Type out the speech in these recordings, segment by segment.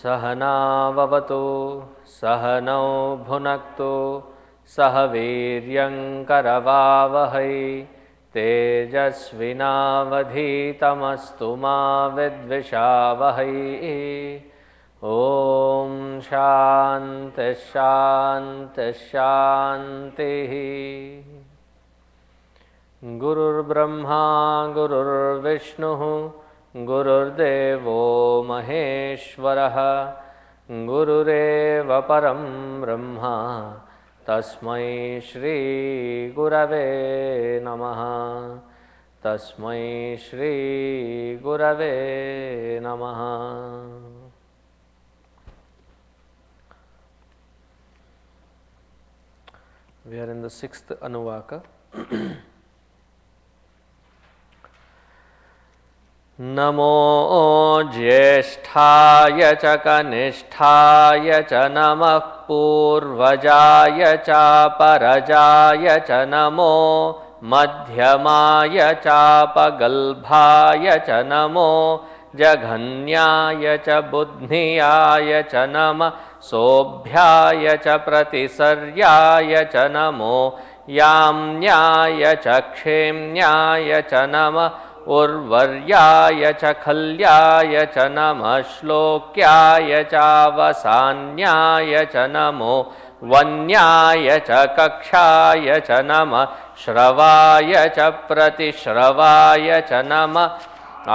सहनाववतु सहनौ भुनक्तु सह वीर्यङ्करवावहै तेजस्विनावधीतमस्तु मा विद्विषावहै। ॐ शान्ति शान्ति शान्तिः। गुरुर्ब्रह्मा गुरुर्विष्णुः गुरुर्देवो महेश्वरः गुरुरेव परं ब्रह्म तस्मै श्री गुरवे नमः। तस्मै श्री गुरवे नमः। We are in the 6th Anuvaka. नमो ज्येष्ठाय च कनिष्ठाय च नमः पूर्वजाय च परजाय च नमो मध्यमाय चापगल्भाय च नमो जघन्याय च बुद्धियाय च नमः सोभ्याय च प्रतिसर्याय च नमो याम्याय च क्षेम्याय च नमः उर्वर्याय च खल्याय च नमः श्लोक्याय चावसान्याय च नमो वन्याय च कक्षाय च नमः श्रवाय च प्रतिश्रवाय च नमः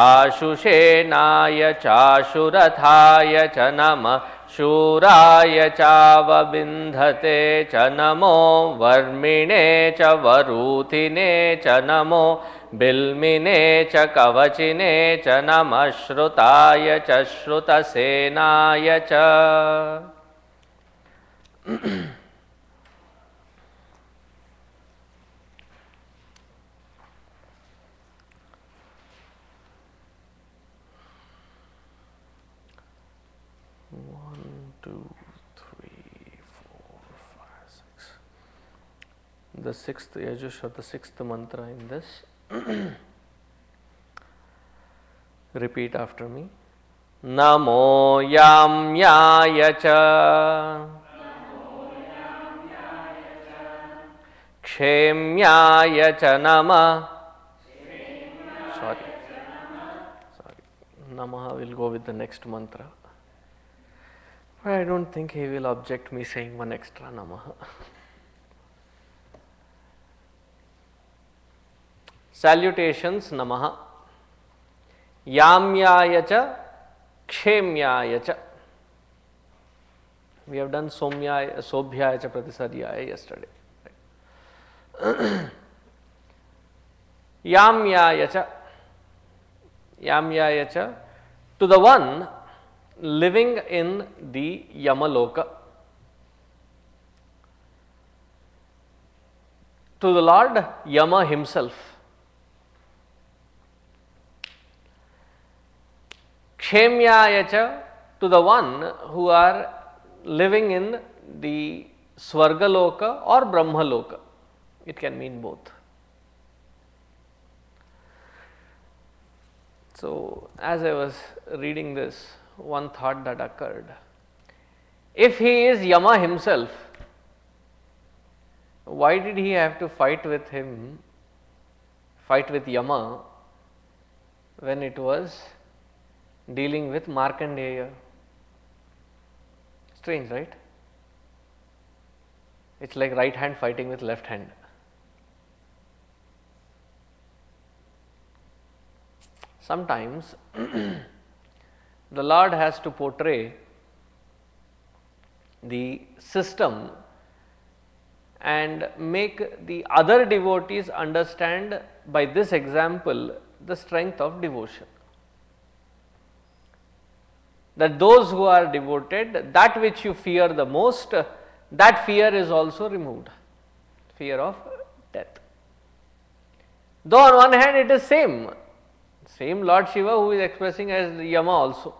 आशुषेनाय चाशुरथाय च नमः शूराय चावबिन्धते च नमो वर्मिणे च वरूथिने च नमो बिल्मिने च कवचिने च नमः श्रुताय च श्रुतसेनाय च। The 6th Yajush or the 6th mantra in this. Repeat after me. Namo Yamyaya cha Kshemyaya cha Nama. Sorry. Namaha will go with the next mantra. But I don't think he will object me saying one extra Namaha. Salutations Namaha. Yamyaya cha Kshemyaya cha. We have done Somyaya, Sobhyaya cha Pratisaryaya yesterday. Yamyaya cha. Yamyaya cha. To the one living in the Yamaloka. To the Lord Yama himself. Kshemyaya cha, to the one who are living in the Swargaloka or Brahmaloka. It can mean both. So, as I was reading this, one thought that occurred. If he is Yama himself, why did he have to fight with him, fight with Yama, when it was dealing with Markandeya? Strange, right? It's like right hand fighting with left hand. Sometimes the Lord has to portray the system and make the other devotees understand by this example the strength of devotion. That those who are devoted, that which you fear the most, that fear is also removed, fear of death. Though on one hand it is same Lord Shiva who is expressing as Yama also,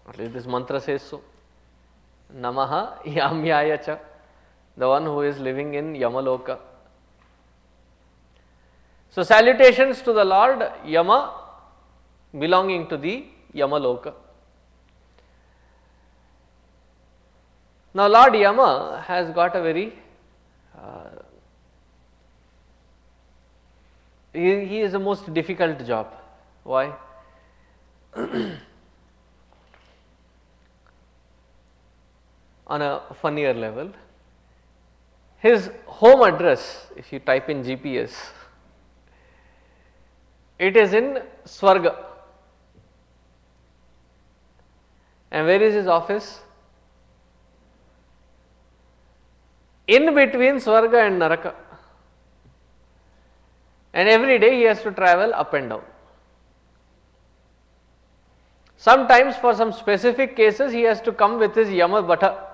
at least this mantra says so. Namaha Yamyaya cha, the one who is living in Yamaloka. So salutations to the Lord Yama belonging to the Yamaloka. Now, Lord Yama has got a very he is the most difficult job. Why? On a funnier level, his home address, if you type in GPS, it is in Swarga. And where is his office? In between Swarga and Naraka. And every day he has to travel up and down. Sometimes for some specific cases he has to come with his Yamabhata,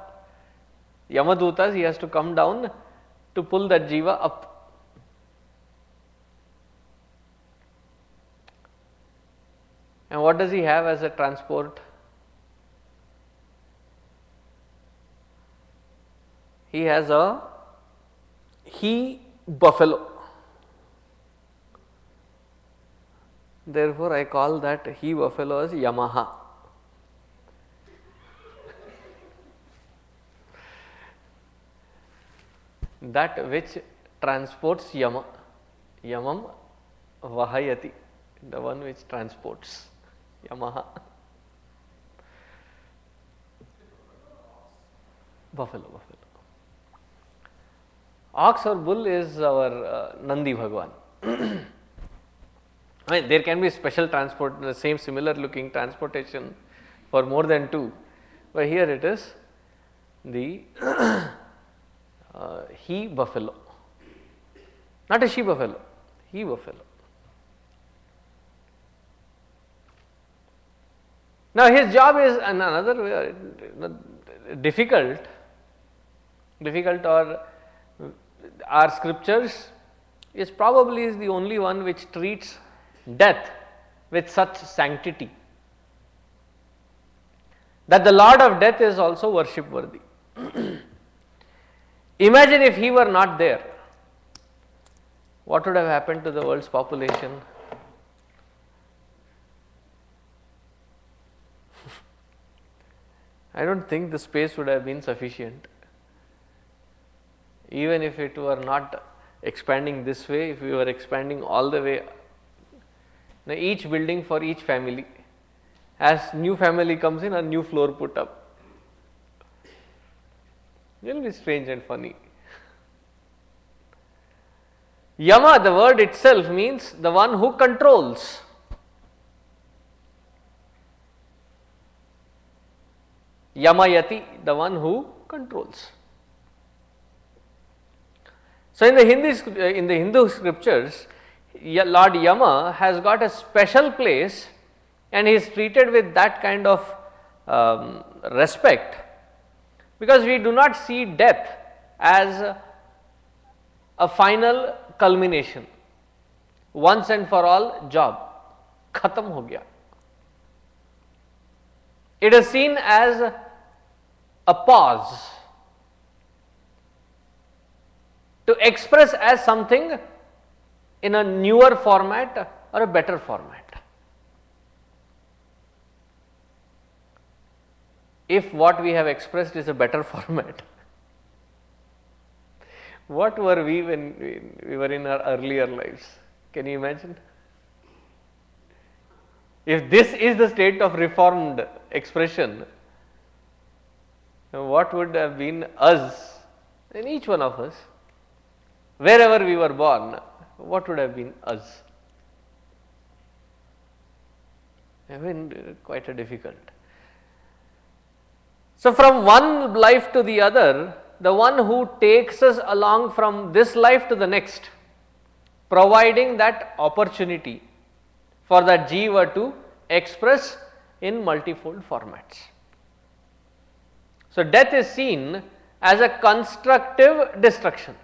Yamadutas, he has to come down to pull that jiva up. And what does he have as a transport? He has a he-buffalo. Therefore, I call that he-buffalo as Yamaha. That which transports Yama, Yamam Vahayati, the one which transports, Yamaha. Buffalo. Ox or bull is our Nandi Bhagwan. I mean, there can be special transport, the same similar looking transportation for more than two, but here it is the he buffalo, not a she buffalo, he buffalo. Now his job is another difficult or our scriptures is probably the only one which treats death with such sanctity that the Lord of death is also worship worthy. Imagine if he were not there, what would have happened to the world's population? I don't think the space would have been sufficient. Even if it were not expanding this way, if we were expanding all the way, now each building for each family, as new family comes in, a new floor put up. It will be strange and funny. Yama, the word itself means the one who controls. Yamayati, the one who controls. So in the Hindu scriptures, Lord Yama has got a special place and he is treated with that kind of respect, because we do not see death as a final culmination, once and for all job, khatam ho gaya. It is seen as a pause, to express as something in a newer format or a better format. If what we have expressed is a better format, what were we when we were in our earlier lives? Can you imagine? If this is the state of reformed expression, what would have been us, in each one of us, wherever we were born, what would have been us? I mean, quite a difficult. So from one life to the other, the one who takes us along from this life to the next, providing that opportunity for that jiva to express in multifold formats. So death is seen as a constructive destruction.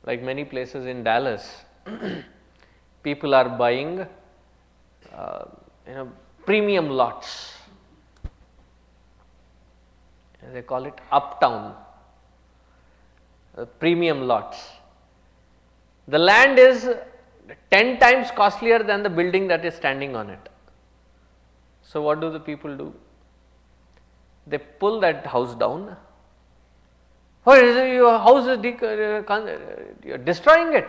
Like many places in Dallas, people are buying premium lots. They call it uptown, premium lots. The land is 10 times costlier than the building that is standing on it. So what do the people do? They pull that house down. Oh, your house is you're destroying it.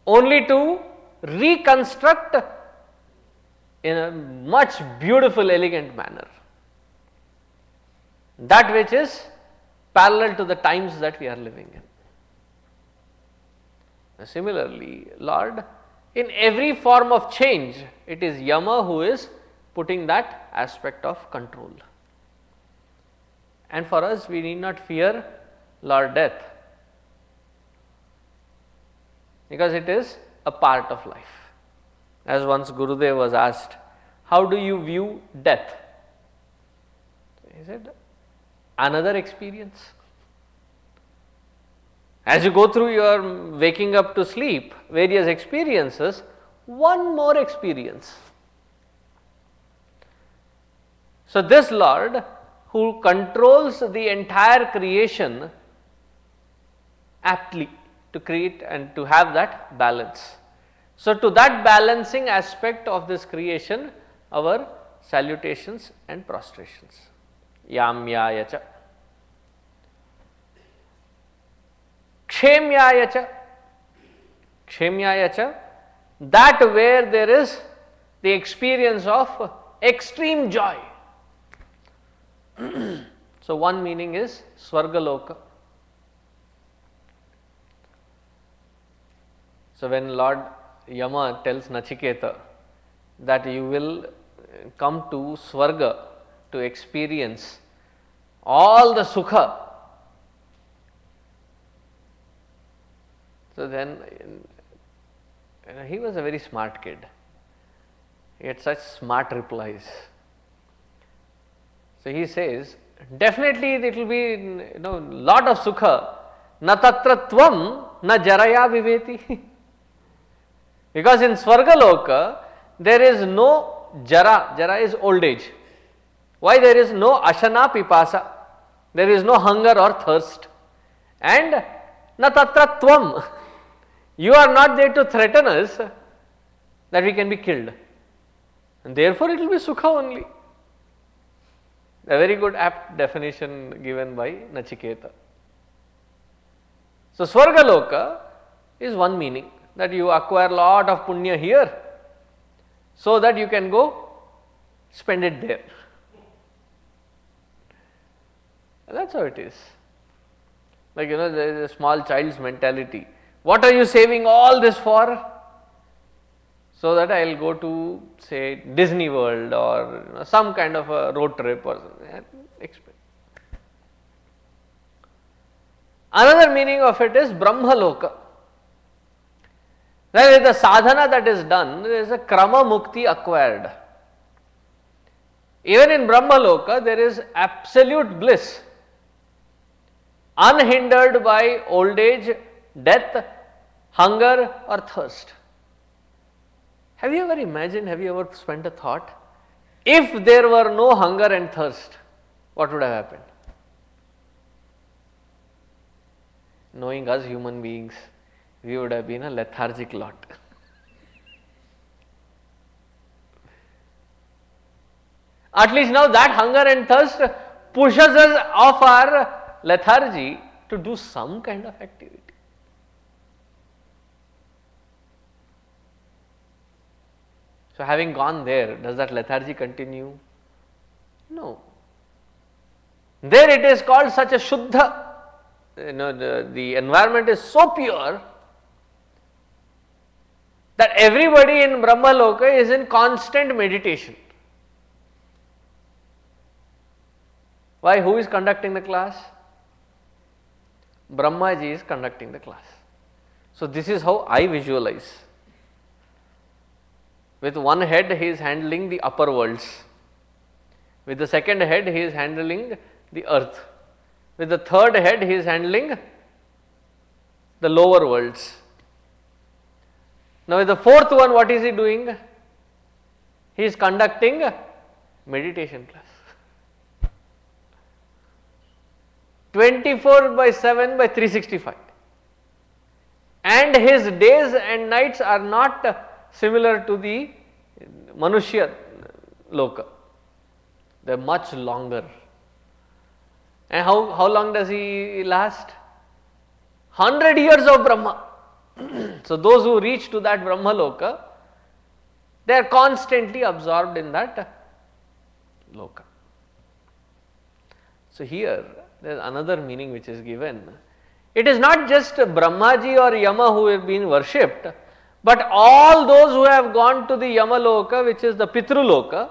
Only to reconstruct in a much beautiful, elegant manner. That which is parallel to the times that we are living in. Similarly, Lord, in every form of change, it is Yama who is putting that aspect of control. And for us, we need not fear Lord Death, because it is a part of life. As once Gurudev was asked, how do you view death? He said, another experience. As you go through your waking up to sleep, various experiences, one more experience. So this Lord who controls the entire creation aptly to create and to have that balance. So to that balancing aspect of this creation, our salutations and prostrations. Yamyaya cha. Kshemyaya cha. Kshemyaya cha. That where there is the experience of extreme joy. So one meaning is Swargaloka. So when Lord Yama tells Nachiketa that you will come to Swarga to experience all the Sukha, so then he was a very smart kid. He had such smart replies. So he says, definitely it will be lot of Sukha, na tatra tvam na jaraya viveti. Because in Swargaloka there is no jara, jara is old age. Why? There is no ashana pipasa, there is no hunger or thirst, and na tatra tvam, you are not there to threaten us that we can be killed, and therefore it will be Sukha only. A very good apt definition given by Nachiketa. So Swargaloka is one meaning, that you acquire lot of punya here so that you can go spend it there. And that's how it is. Like there is a small child's mentality. What are you saving all this for? So that I will go to say Disney World or some kind of a road trip or something. Another meaning of it is Brahmaloka. That is the sadhana that is done, there is a krama mukti acquired. Even in Brahmaloka there is absolute bliss, unhindered by old age, death, hunger or thirst. Have you ever imagined, have you ever spent a thought, if there were no hunger and thirst, what would have happened? Knowing us human beings, we would have been a lethargic lot. At least now that hunger and thirst pushes us off our lethargy to do some kind of activity. So having gone there, does that lethargy continue? No. There it is called such a Shuddha. The environment is so pure that everybody in Brahmaloka is in constant meditation. Why? Who is conducting the class? Brahmaji is conducting the class. So this is how I visualize. With one head he is handling the upper worlds. With the second head he is handling the earth. With the third head he is handling the lower worlds. Now with the fourth one, what is he doing? He is conducting meditation class. 24/7 by 365. And his days and nights are not similar to the Manushya, loka. They are much longer. And how long does he last? 100 years of Brahma. So those who reach to that Brahma loka, they are constantly absorbed in that loka. So here there is another meaning which is given. It is not just Brahmaji or Yama who have been worshipped, but all those who have gone to the Yama loka, which is the Pitru loka,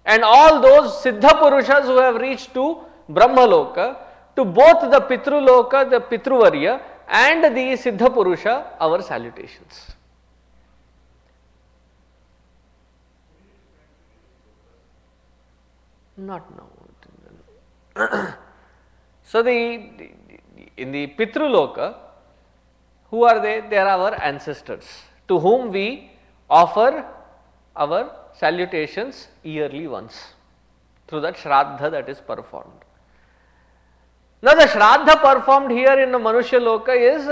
and all those Siddha Purushas who have reached to Brahma loka, to both the Pitru loka, the Pitruvarya, and the Siddha Purusha, our salutations. Not now. So in the Pitru loka, who are they? They are our ancestors, to whom we offer our salutations yearly once through that Shraddha that is performed. Now the Shraddha performed here in the Manusya loka is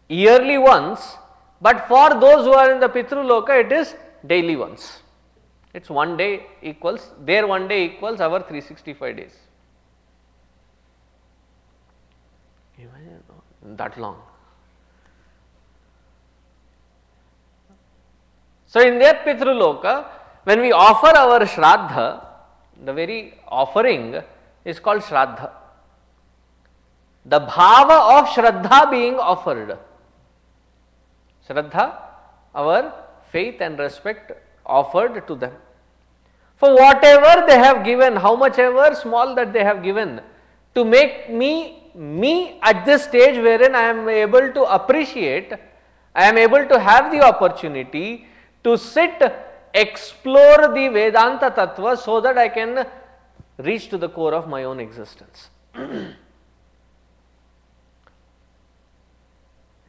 yearly once, but for those who are in the Pitru loka it is daily once. It is one day equals, their one day equals our 365 days. Imagine that long. So in their Pitru loka, when we offer our Shraddha, the very offering is called Shraddha. The bhava of Shraddha being offered. Shraddha, our faith and respect offered to them. For whatever they have given, how much ever small that they have given, to make me at this stage wherein I am able to appreciate, I am able to have the opportunity to sit, explore the Vedanta Tattva so that I can reach to the core of my own existence.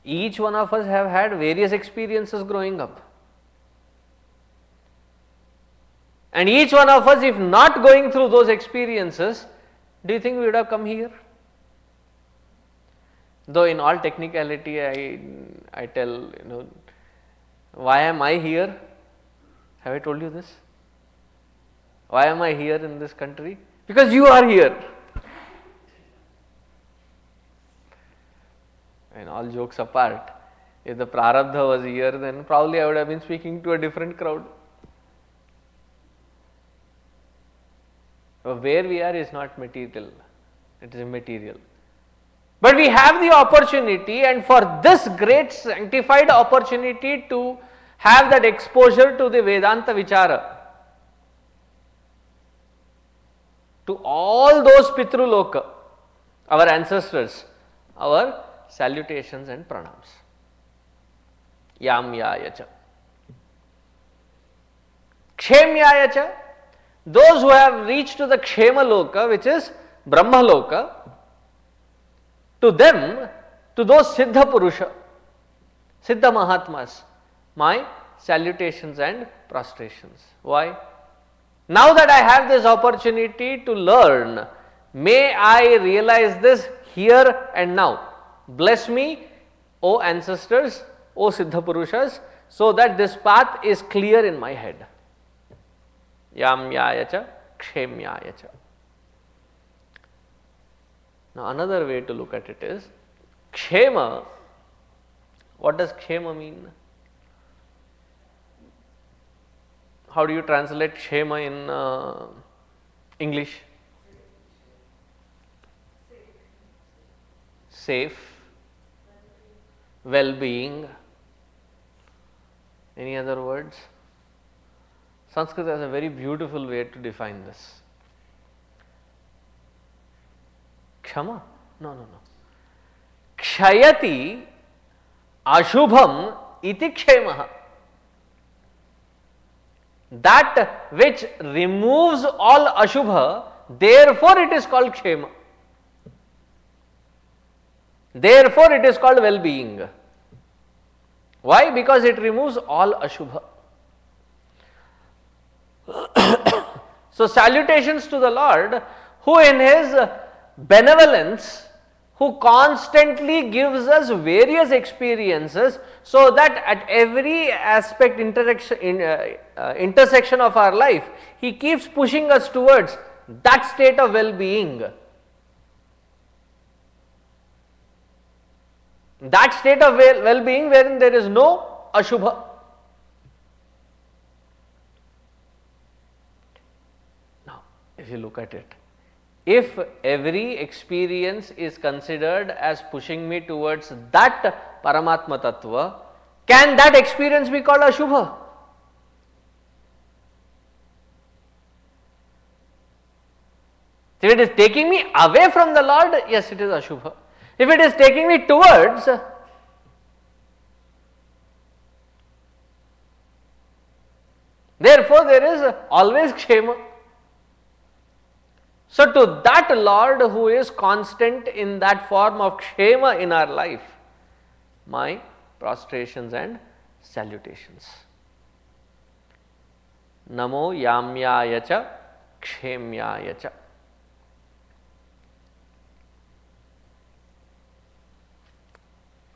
Each one of us have had various experiences growing up. And each one of us, if not going through those experiences, do you think we would have come here? Though in all technicality, I tell, why am I here? Have I told you this? Why am I here in this country? Because you are here. And all jokes apart, if the Prarabdha was here, then probably I would have been speaking to a different crowd. Where we are is not material, it is immaterial. But we have the opportunity, and for this great sanctified opportunity to have that exposure to the Vedanta Vichara, to all those Pitru Loka, our ancestors, our salutations and pranams. Yamyaya cha. Kshemyaya cha. Those who have reached to the Kshema Loka, which is Brahma Loka, to them, to those Siddha Purusha, Siddha Mahatmas, my salutations and prostrations. Why? Now that I have this opportunity to learn, may I realize this here and now. Bless me, O ancestors, O Siddha Purushas, so that this path is clear in my head. Yamyaya cha, kshemyaya cha. Now another way to look at it is, kshema, what does kshema mean? How do you translate kshema in English? Safe, well-being. Any other words? Sanskrit has a very beautiful way to define this. Kshama? No. Kshayati ashubham iti kshemaha. That which removes all ashubha, therefore it is called kshema. Therefore it is called well-being. Why? Because it removes all ashubha. So salutations to the Lord, who in his benevolence who constantly gives us various experiences, so that at every aspect intersection of our life, he keeps pushing us towards that state of well-being. That state of well-being wherein there is no Ashubha. Now, if you look at it, if every experience is considered as pushing me towards that Paramatma Tattva, can that experience be called Ashubha? If it is taking me away from the Lord, yes, it is Ashubha. If it is taking me towards, therefore there is always Kshema. So, to that Lord who is constant in that form of Kshema in our life, my prostrations and salutations. Namo Yamyaya cha Kshemyaya cha.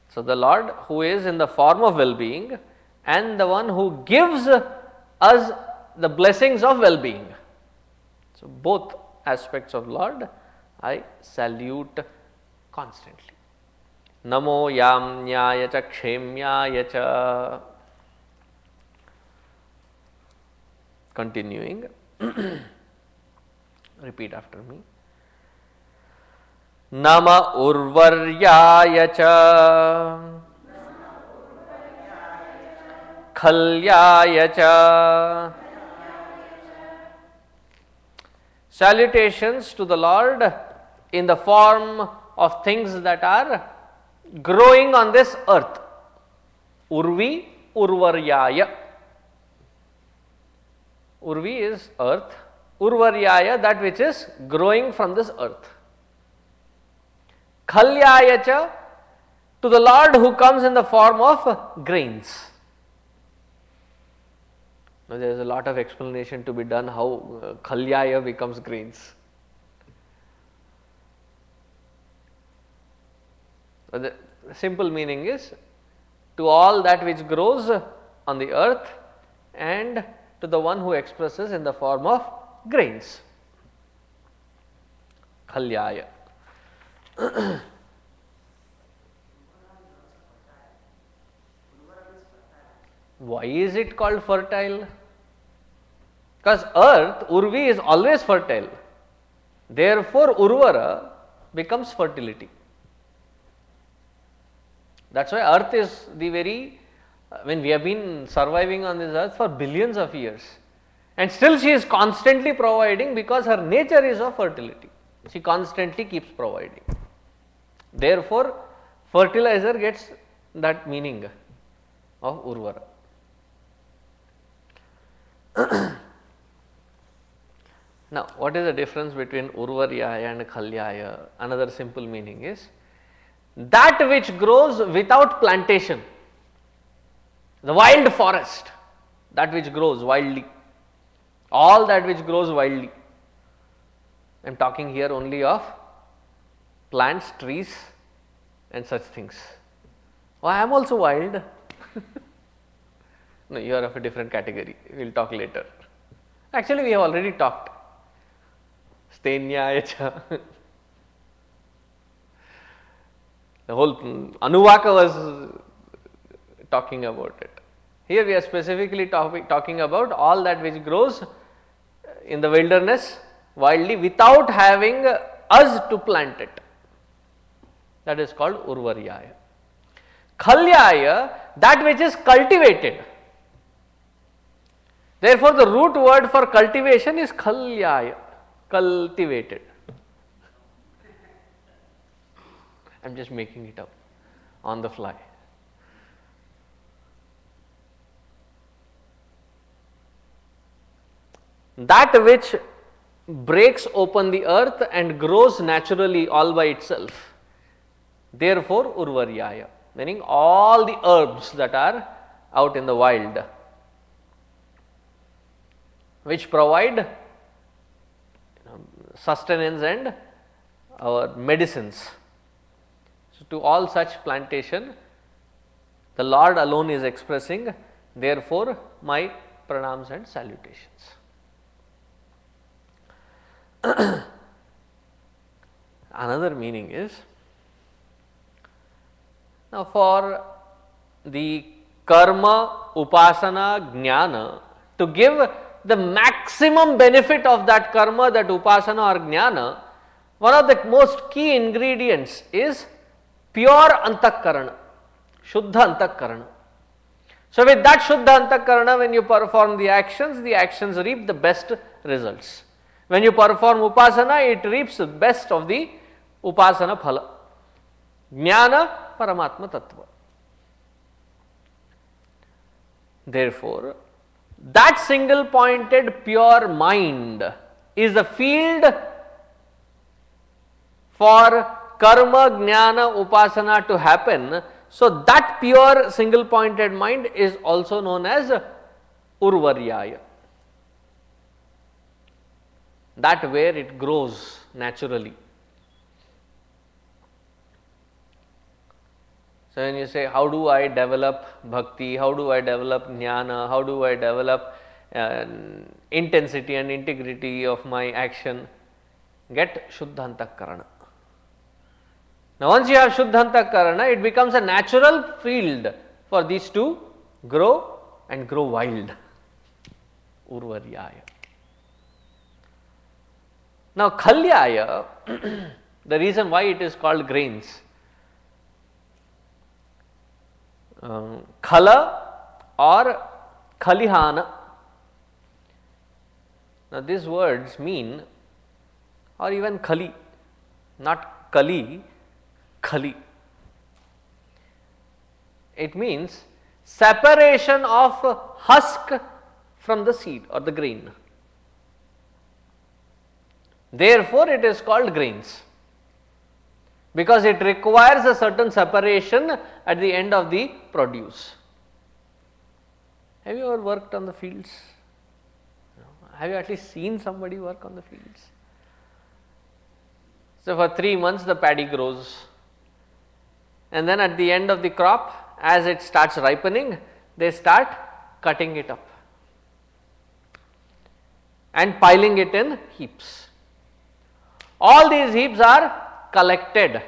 So, the Lord who is in the form of well-being and the one who gives us the blessings of well-being. So, both aspects of Lord I salute constantly. Namo Yamyaya cha Kshemyaya cha. Continuing, repeat after me. Nama Urvaryaya cha Khalyaya cha. Salutations to the Lord in the form of things that are growing on this earth. Urvi, Urvaryaya. Urvi is earth, Urvaryaya that which is growing from this earth. Khalyaya cha, to the Lord who comes in the form of grains. Now, there is a lot of explanation to be done how Khalyaya becomes grains. The simple meaning is to all that which grows on the earth and to the one who expresses in the form of grains. Khalyaya. Why is it called fertile? Because earth, Urvi, is always fertile. Therefore, Urvara becomes fertility. That is why earth is the very, when we have been surviving on this earth for billions of years, and still she is constantly providing because her nature is of fertility. She constantly keeps providing. Therefore, fertilizer gets that meaning of Urvara. Now, what is the difference between Urvaryaya and Khalyaya? Another simple meaning is that which grows without plantation, the wild forest, that which grows wildly, all that which grows wildly. I am talking here only of plants, trees and such things. Oh, I am also wild. No, you are of a different category, we will talk later. Actually, we have already talked. Stenyaya cha. The whole Anuvaka was talking about it. Here we are specifically talking about all that which grows in the wilderness wildly without having us to plant it. That is called Urvaryaya. Khalyaya, that which is cultivated. Therefore, the root word for cultivation is Khalyaya, cultivated. I am just making it up on the fly. That which breaks open the earth and grows naturally all by itself. Therefore, Urvaryaya, meaning all the herbs that are out in the wild, which provide sustenance and our medicines So, to all such plantation, the Lord alone is expressing, therefore, my pranams and salutations. Another meaning is, now for the karma, upasana, jnana, to give the maximum benefit of that karma, that upasana or jnana, one of the most key ingredients is pure antakarana, shuddha antakarana. So, with that shuddha antakarana, when you perform the actions reap the best results. When you perform upasana, it reaps the best of the upasana phala. Jnana Paramatma Tattva. Therefore, that single pointed pure mind is the field for karma, jnana, upasana to happen. So, that pure single pointed mind is also known as Urvaryaya. That where it grows naturally. So, when you say, how do I develop bhakti, how do I develop jnana, how do I develop intensity and integrity of my action, get Shuddhantakarana. Now, once you have Shuddhantakarana, it becomes a natural field for these to grow and grow wild. Urvaryaya. Now, Khalyaya, the reason why it is called grains, Khala or Khalihana. Now, these words mean, or even Khali, not Kali, Khali. It means separation of husk from the seed or the grain. Therefore, it is called grains, because it requires a certain separation at the end of the produce. Have you ever worked on the fields? Have you at least seen somebody work on the fields? So, for 3 months the paddy grows, and then at the end of the crop, as it starts ripening, they start cutting it up and piling it in heaps. All these heaps are collected.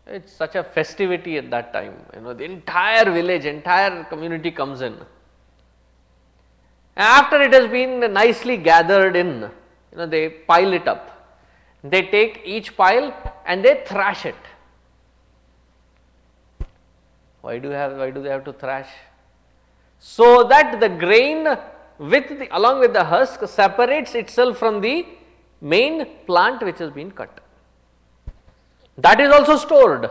It is such a festivity at that time, the entire village, entire community comes in. After it has been nicely gathered in, they pile it up. They take each pile and they thrash it. Why do they have to thrash? So that the grain along with the husk separates itself from the main plant which has been cut. That is also stored,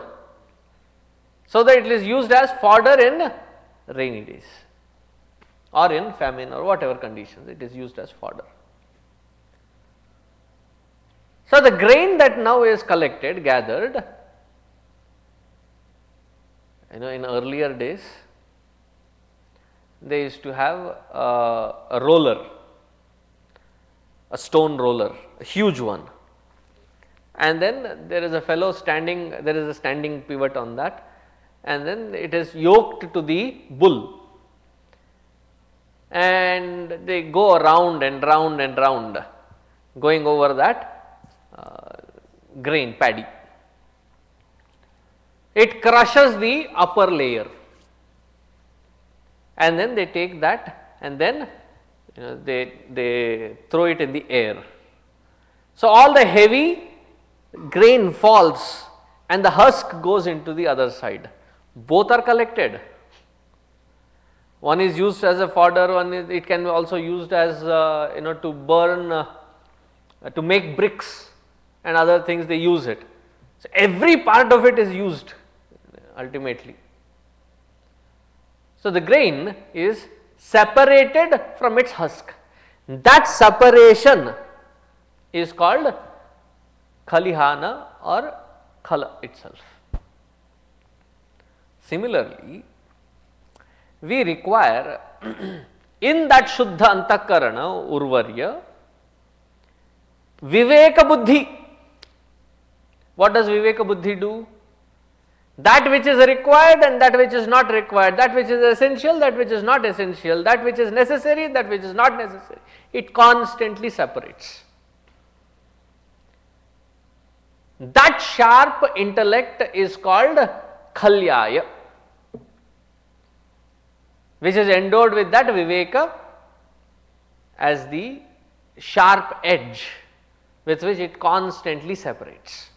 so that it is used as fodder in rainy days or in famine or whatever conditions, it is used as fodder. So, the grain that now is collected, gathered, in earlier days, they used to have a roller, a stone roller, a huge one, and then there is a fellow standing, there is a standing pivot on that, and then it is yoked to the bull, and they go around and round and round, going over that grain, paddy. It crushes the upper layer, and then they take that and then they throw it in the air. So, all the heavy grain falls and the husk goes into the other side. Both are collected. One is used as a fodder, it can be also used as to burn, to make bricks and other things, they use it. So, every part of it is used ultimately. So, the grain is separated from its husk. That separation is called Khalihana or Khala itself. Similarly, we require in that Shuddha Antakarana, Urvarya, Viveka Buddhi. What does Viveka Buddhi do? That which is required and that which is not required, that which is essential, that which is not essential, that which is necessary, that which is not necessary, it constantly separates. That sharp intellect is called Khalyaya, which is endowed with that Viveka as the sharp edge with which it constantly separates.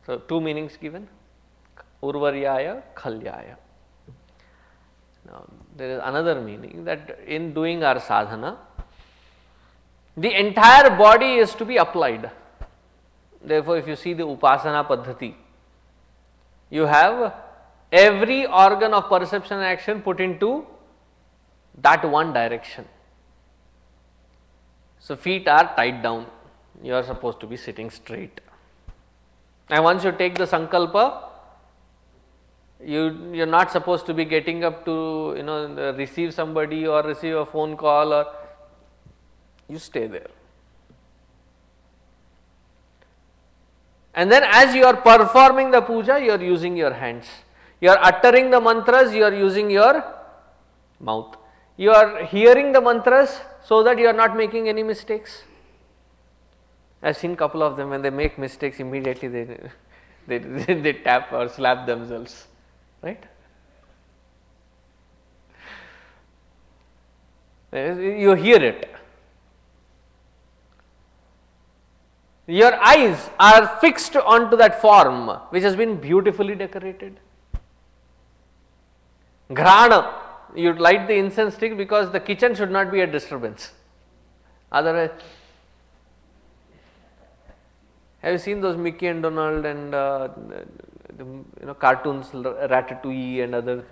So, two meanings given, Urvaryaya, Khalyaya. Now, there is another meaning that in doing our sadhana, the entire body is to be applied. Therefore, if you see the Upasana Paddhati, you have every organ of perception and action put into that one direction. So, feet are tied down, you are supposed to be sitting straight. And once you take the sankalpa, you are not supposed to be getting up to receive somebody or receive a phone call, or you stay there. And then as you are performing the puja, you are using your hands. You are uttering the mantras, you are using your mouth. You are hearing the mantras so that you are not making any mistakes. I have seen couple of them, when they make mistakes, immediately they tap or slap themselves, right? You hear it. Your eyes are fixed onto that form which has been beautifully decorated. Ghrana, you light the incense stick because the kitchen should not be a disturbance. Otherwise, have you seen those Mickey and Donald and cartoons, Ratatouille and other?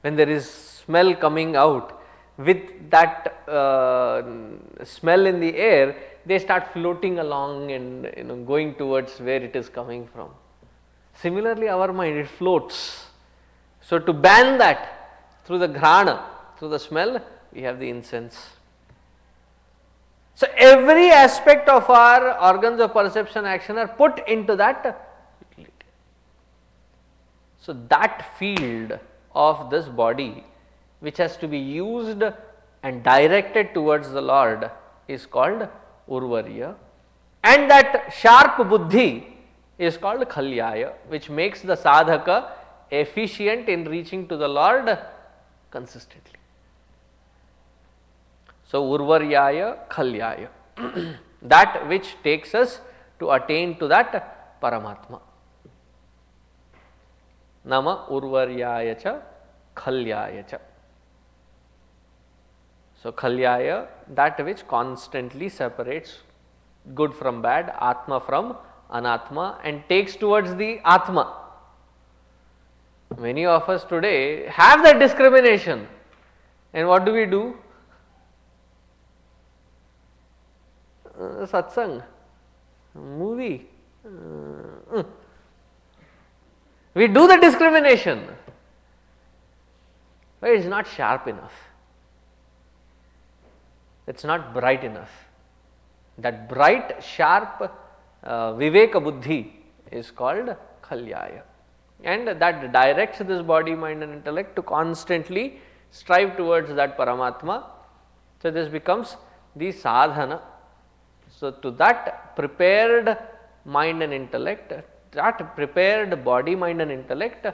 When there is smell coming out, with that smell in the air, they start floating along and going towards where it is coming from. Similarly, our mind, it floats. So, to ban that through the ghrana, through the smell, we have the incense. So, every aspect of our organs of perception action are put into that utility. So, that field of this body which has to be used and directed towards the Lord is called Urvarya, and that sharp buddhi is called Khalyaya, which makes the sadhaka efficient in reaching to the Lord consistently. So, Urvaryaya, Khalyaya, that which takes us to attain to that Paramatma. Nama Urvaryaya cha Khalyaya cha. So, Khalyaya, that which constantly separates good from bad, Atma from Anatma, and takes towards the Atma. Many of us today have that discrimination, and what do? Satsang, movie, we do the discrimination, but it is not sharp enough, it is not bright enough. That bright, sharp Viveka Buddhi is called Khalyaya, and that directs this body, mind and intellect to constantly strive towards that Paramatma. So, this becomes the sadhana. So, to that prepared mind and intellect, that prepared body, mind and intellect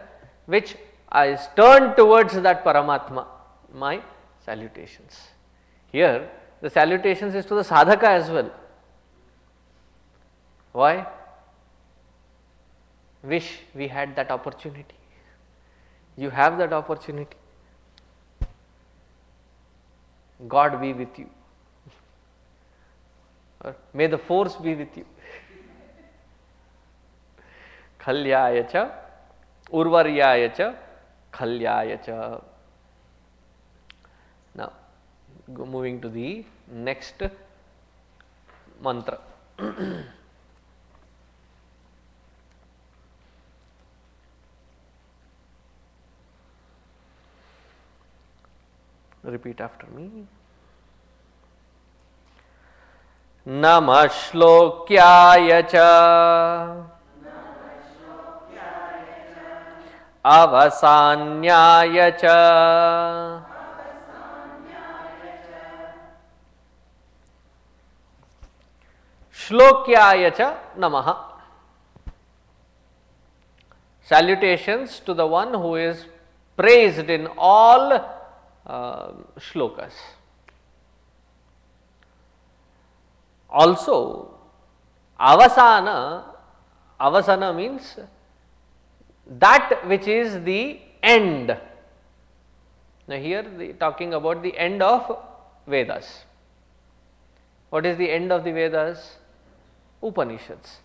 which is turned towards that Paramatma, my salutations. Here the salutations is to the sadhaka as well. Why? Wish we had that opportunity. You have that opportunity. God be with you. Or may the force be with you. Khalyaya cha, Urvaryaya cha, Khalyaya cha. Now, moving to the next mantra. Repeat after me. Namah Shlokyaya cha Avasanyaya cha. Shlokyaya cha Namaha. Salutations to the one who is praised in all shlokas. Also, avasana means that which is the end. Now, here talking about the end of Vedas. What is the end of the Vedas? Upanishads.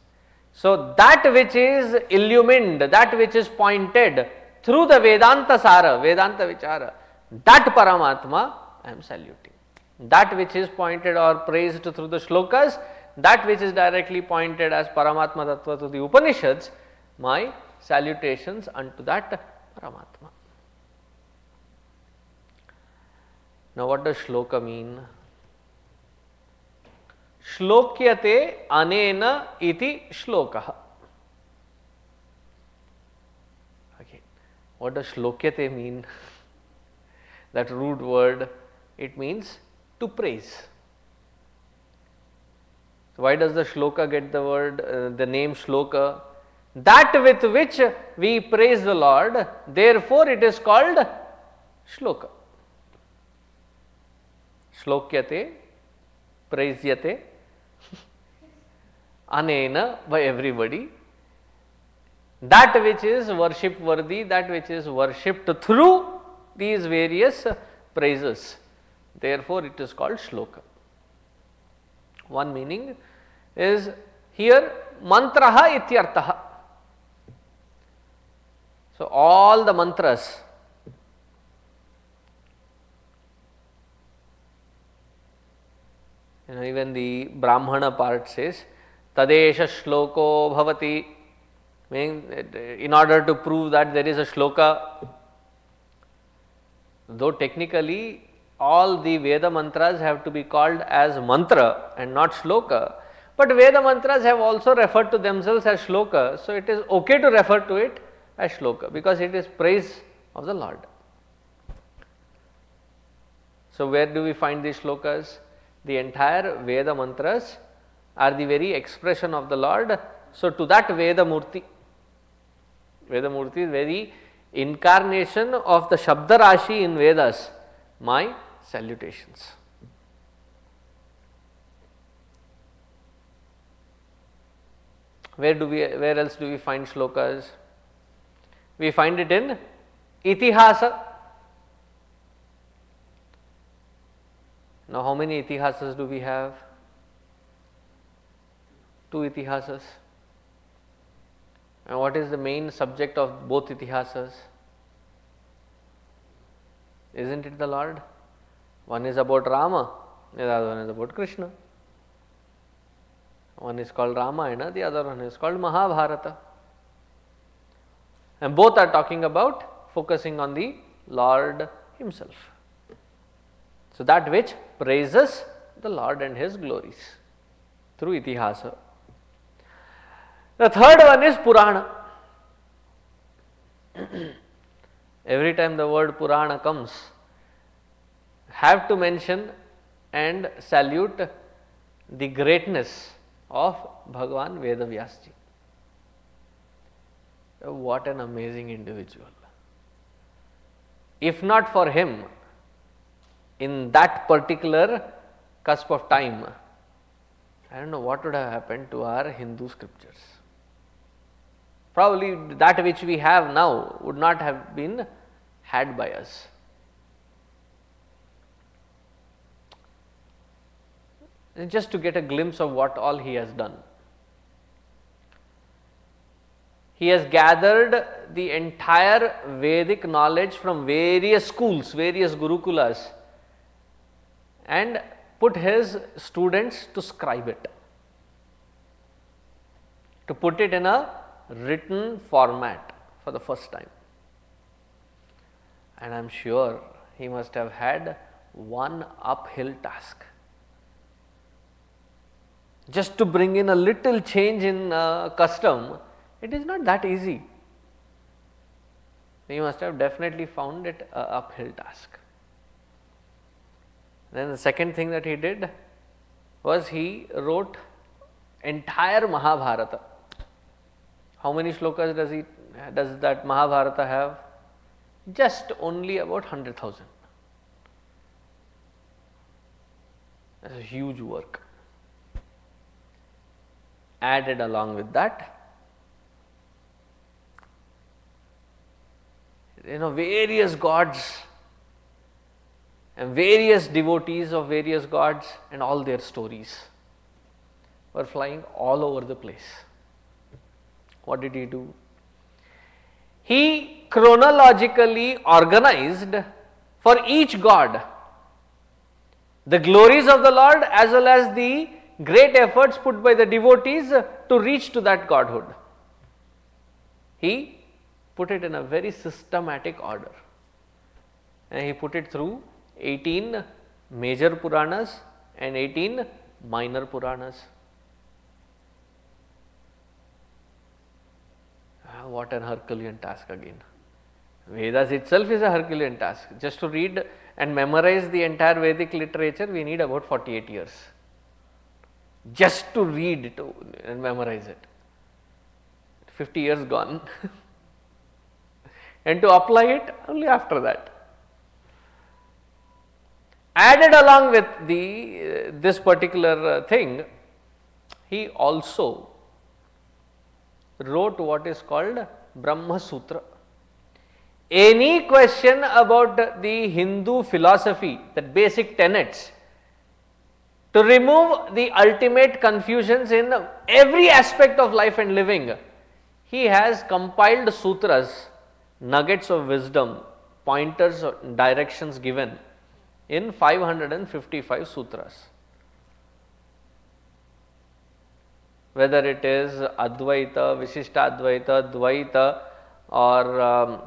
So, that which is illumined, that which is pointed through the Vedanta Sara, Vedanta Vichara, that Paramatma I am saluting. That which is pointed or praised through the shlokas, that which is directly pointed as Paramatma Tattva to the Upanishads, my salutations unto that Paramatma. Now, what does shloka mean? Shlokyate anena iti shlokaha. Okay. What does shlokyate mean? That root word, it means to praise. So, why does the shloka get the word, the name shloka? That with which we praise the Lord, therefore it is called shloka. Shlokyate, praisyate, anena, by everybody. That which is worship worthy, that which is worshipped through these various praises. Therefore, it is called shloka. One meaning is here mantraha ityartaha. So, all the mantras, even the Brahmana part says tadesha shloko bhavati, meaning in order to prove that there is a shloka, though technically all the Veda mantras have to be called as mantra and not shloka, but Veda mantras have also referred to themselves as shloka, so it is okay to refer to it as shloka because it is praise of the Lord. So, where do we find these shlokas? The entire Veda mantras are the very expression of the Lord. So, to that Veda Murti is very incarnation of the Shabda Rashi in Vedas, my salutations. Where else do we find shlokas? We find it in Itihasa. Now, how many itihasas do we have? 2 itihasas. And what is the main subject of both itihasas? Isn't it the Lord? One is about Rama, the other one is about Krishna. One is called Ramayana, the other one is called Mahabharata. And both are talking about focusing on the Lord Himself. So, that which praises the Lord and His glories through Itihasa. The third one is Purana. Every time the word Purana comes, have to mention and salute the greatness of Bhagavan Vedavyasji. What an amazing individual. If not for him, in that particular cusp of time, I don't know what would have happened to our Hindu scriptures. Probably that which we have now would not have been had by us. Just to get a glimpse of what all he has done. He has gathered the entire Vedic knowledge from various schools, various gurukulas, and put his students to scribe it, to put it in a written format for the first time. And I am sure he must have had one uphill task. just to bring in a little change in custom, it is not that easy. He must have definitely found it an uphill task. Then the second thing that he did was he wrote entire Mahabharata. How many shlokas does that Mahabharata have? Just only about 100,000. That's a huge work. Added along with that, various gods and various devotees of various gods and all their stories were flying all over the place. What did he do? He chronologically organized for each god the glories of the Lord as well as the great efforts put by the devotees to reach to that godhood. He put it in a very systematic order, and he put it through 18 major Puranas and 18 minor Puranas. What an Herculean task again. Vedas itself is a Herculean task. Just to read and memorize the entire Vedic literature, we need about 48 years. Just to read it and memorize it. 50 years gone. And to apply it only after that. Added along with this particular thing, he also wrote what is called Brahma Sutra. Any question about the Hindu philosophy, the basic tenets, to remove the ultimate confusions in every aspect of life and living, he has compiled sutras, nuggets of wisdom, pointers, directions given in 555 sutras. Whether it is Advaita, Vishishtadvaita, Dvaita, or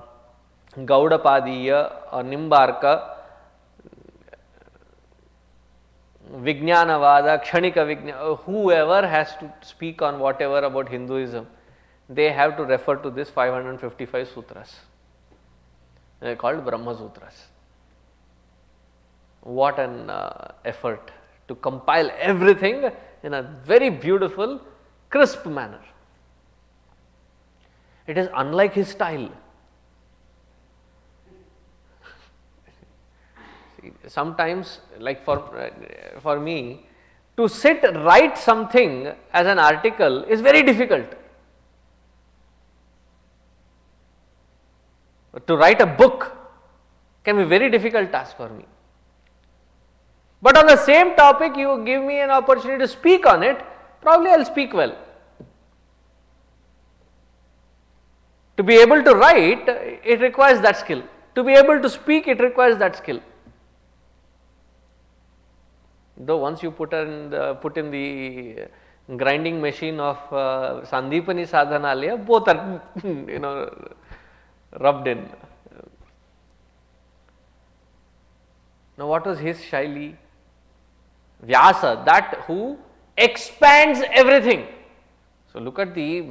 Gaudapadiya or Nimbarka, Vijnanavada, Kshanika Vijnana, whoever has to speak on whatever about Hinduism, they have to refer to this 555 sutras. They are called Brahma Sutras. What an effort to compile everything in a very beautiful, crisp manner. It is unlike his style. Sometimes, like for me, to write something as an article is very difficult. To write a book can be a very difficult task for me. But on the same topic, you give me an opportunity to speak on it, probably I will speak well. To be able to write, it requires that skill. To be able to speak, it requires that skill. Though once you put in the grinding machine of Sandipani Sadhanalaya, both are rubbed in. Now what was his Shaili? Vyasa, that who expands everything. So look at the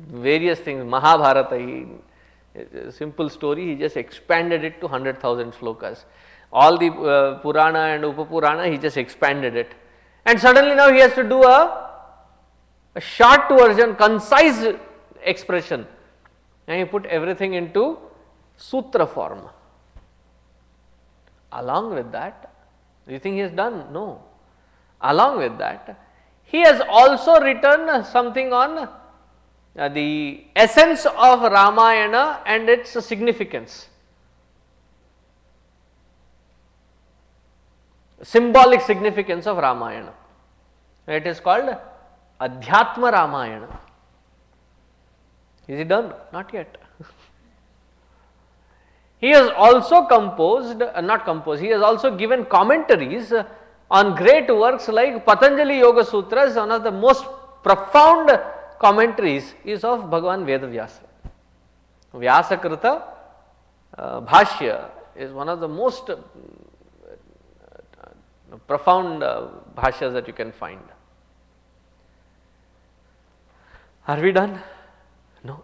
various things, Mahabharata, simple story, he just expanded it to 100,000 slokas. All the Purana and Upapurana, he just expanded it. And suddenly now he has to do a short version, concise expression. And he put everything into sutra form. Along with that, do you think he has done? No. Along with that, he has also written something on the essence of Ramayana and its significance. Symbolic significance of Ramayana. It is called Adhyatma Ramayana. Is it done? Not yet. He has also he has also given commentaries on great works like Patanjali Yoga Sutras. One of the most profound commentaries is of Bhagavan Vedavyasa. Vyasakrita Bhashya is one of the most profound bhashyas that you can find. Are we done? No.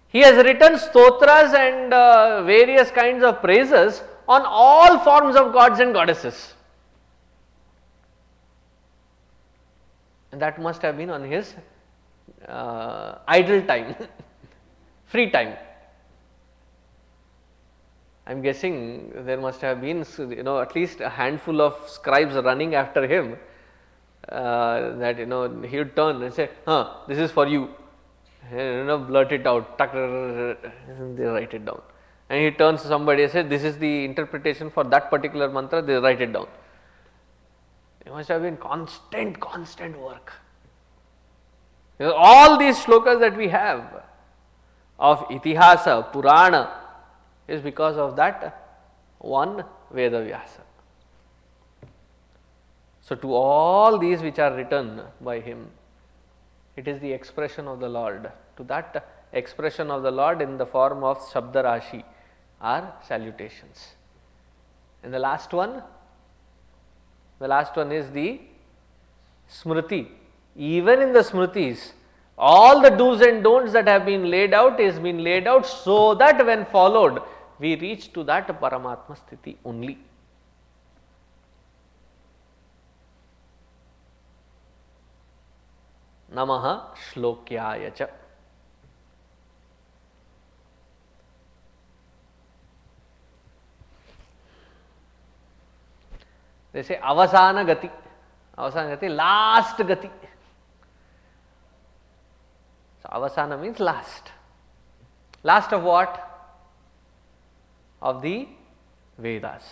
He has written stotras and various kinds of praises on all forms of gods and goddesses. And that must have been on his idle time, free time. I am guessing there must have been, at least a handful of scribes running after him, that he would turn and say, this is for you, and blurt it out, and they write it down. And he turns to somebody and says, this is the interpretation for that particular mantra, they write it down. It must have been constant work. All these shlokas that we have of Itihasa, Purana, is because of that one Veda Vyasa. So, to all these which are written by him, it is the expression of the Lord. To that expression of the Lord in the form of Shabda Rashi are salutations. And the last one is the Smriti. Even in the Smritis, all the do's and don'ts that have been laid out is been laid out so that when followed, we reach to that Paramatma Sthiti only. Namaha Shlokyaya cha. They say Avasana Gati. Avasana Gati, last Gati. So, Avasana means last. Last of what? Of the Vedas.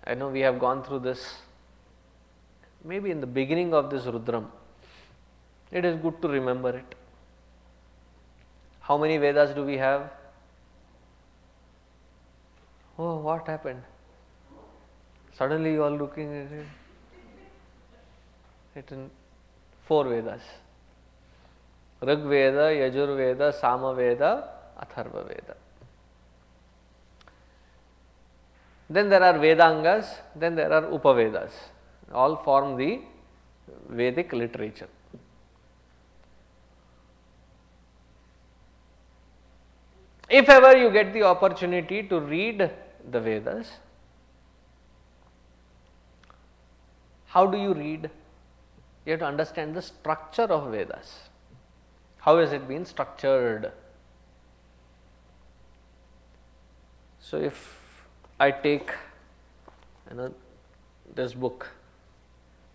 I know we have gone through this maybe in the beginning of this Rudram. It is good to remember it. How many Vedas do we have? Oh, what happened? Suddenly you are looking at it. Written 4 Vedas. Rig Veda, Yajur Veda, Sama Veda, Atharva Veda. Then there are Vedangas, then there are Upavedas. All form the Vedic literature. If ever you get the opportunity to read the Vedas, how do you read? You have to understand the structure of Vedas. How has it been structured? So, if I take this book,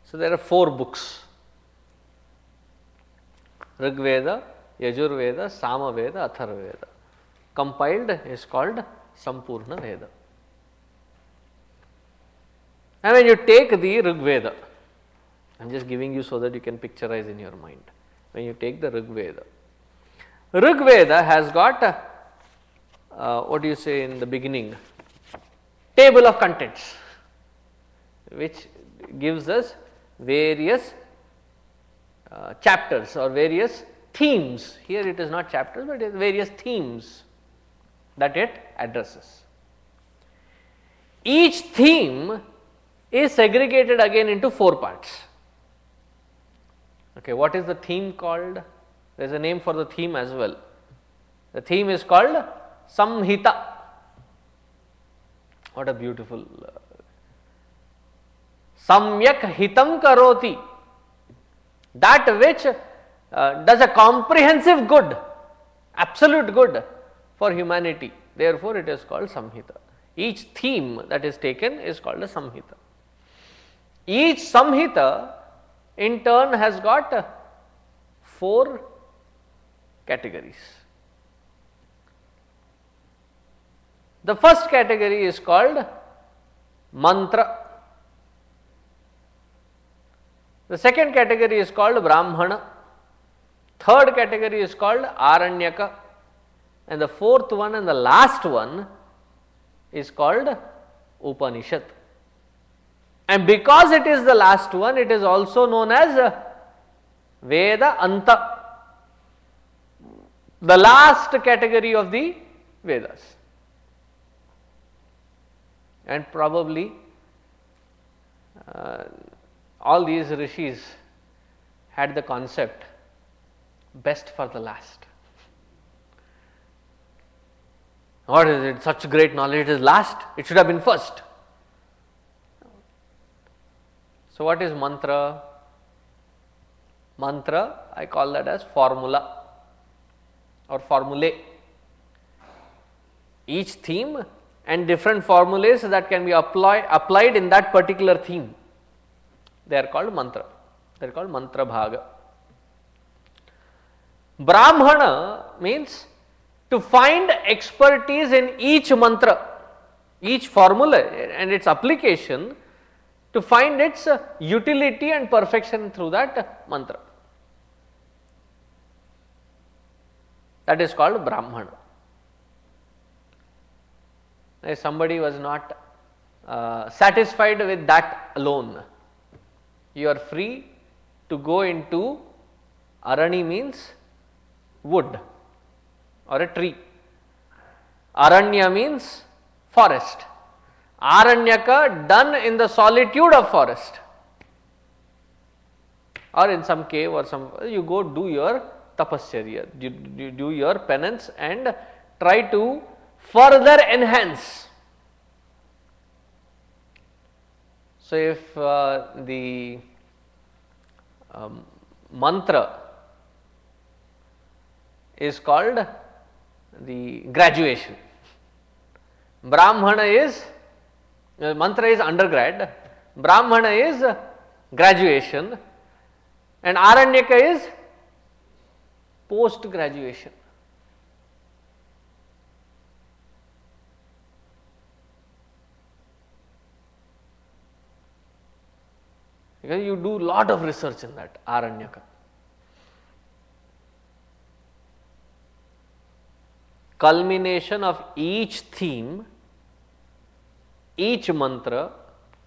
so there are 4 books: Rig Veda, Yajur Veda, Sama Veda, Atharva Veda. Compiled is called Sampurna Veda. And when you take the Rig Veda, I am just giving you so that you can picturize in your mind. When you take the Rig Veda has got what do you say in the beginning? Table of contents, which gives us various chapters or various themes. Here it is not chapters, but it is various themes that it addresses. Each theme is segregated again into 4 parts. Okay, what is the theme called? There is a name for the theme as well. The theme is called Samhita. What a beautiful Samyak Hitam Karoti, that which does a comprehensive good, absolute good for humanity. Therefore, it is called Samhita. Each theme that is taken is called a Samhita. Each Samhita in turn has got 4 categories. The first category is called Mantra. The second category is called Brahmana. Third category is called Aranyaka. And the fourth one and the last one is called Upanishad. And because it is the last one, it is also known as Veda Anta, the last category of the Vedas. And probably all these rishis had the concept best for the last. What is it? Such great knowledge, it is last, it should have been first. So, what is mantra? Mantra, I call that as formula or formulae. Each theme and different formulas that can be applied in that particular theme, they are called mantra. They are called mantra bhaga. Brahmana means to find expertise in each mantra, each formula and its application, to find its utility and perfection through that mantra. That is called Brahmana. If somebody was not satisfied with that alone, you are free to go into Arani means wood or a tree. Aranya means forest. Aranyaka done in the solitude of forest or in some cave or some, you go do your tapasya, you do your penance and try to further enhance. So, if the mantra is called the graduation, Brahmana is, mantra is undergrad, Brahmana is graduation and Aranyaka is post graduation. Because you do lot of research in that Aranyaka. Culmination of each theme, each mantra,